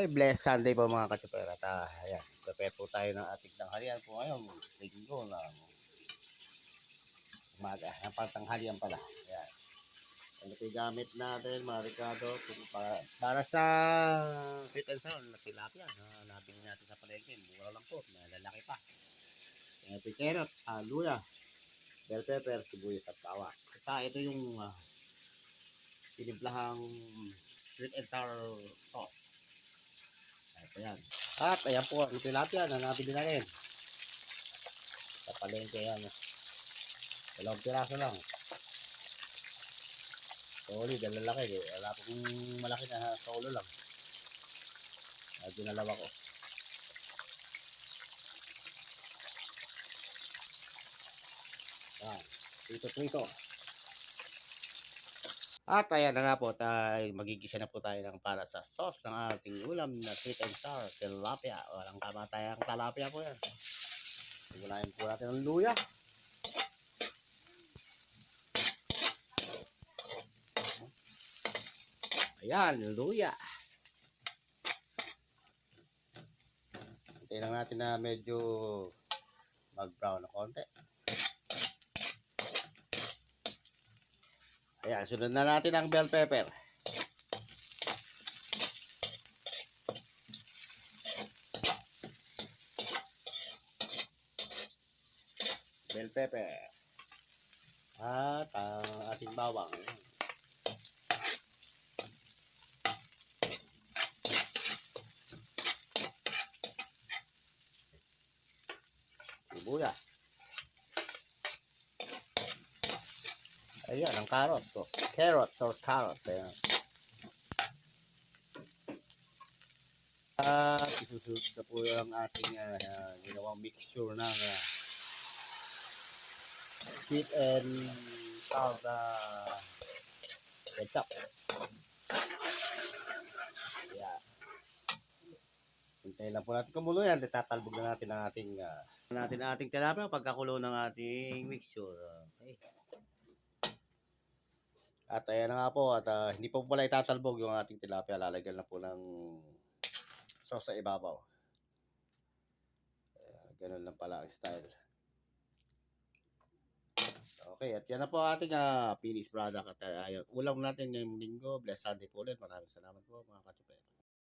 Okay, blessed Sunday po mga katsupera. At ayan, prepare po tayo ng ating tanghalian po ngayon. Linggo na umaga, ng pantanghalian pala. Ayan. Ano po yung gamit natin mga Ricardo para sa sweet and sour na tilapia na nabili natin sa palengke. Mura lang po, malalaki pa. Ayan po yung carrots, luya, bell pepper, sibuyas at bawang. Ito yung tinimplahang sweet and sour sauce. Ito yan. At ayan po ang tilapia na nabili na rin. Sa palengke yan. Dalawang piraso lang. Solid, ang lalaki. Wala pong malaki na solo lang. Dinalawa ko. Yan. Prito. At ayan na nga po, magigisa na po tayo ng para sa sauce ng ating ulam na sweet and sour tilapia. Walang kamatayang tilapia po yan. Sigulayin po natin ang luya. Ayan, luya. Hintayin lang natin na medyo mag-brown na konti. Ayan, sunod na natin ang bell pepper. Bell pepper. At ang ating bawang. Sibuyas. Ayan, ang carrots. Carrots. Ayan. At isusunod na po yung ating ginawang mixture ng sweet and sour ketchup. Ayan. Hintayin lang po natin kumulo yan. Tatalbog na natin ang ating tilapia pagkakulo ng ating mixture. Okay. At ayan na nga po. At hindi po pala itatalbog yung ating tilapia. Lalagyan na po ng sauce sa ibabaw. Ganun lang pala ang style. Okay, at yan na po ating finished product. At ulam natin ngayong linggo. Blessed Sunday po ulit. Maraming salamat po mga katsupera.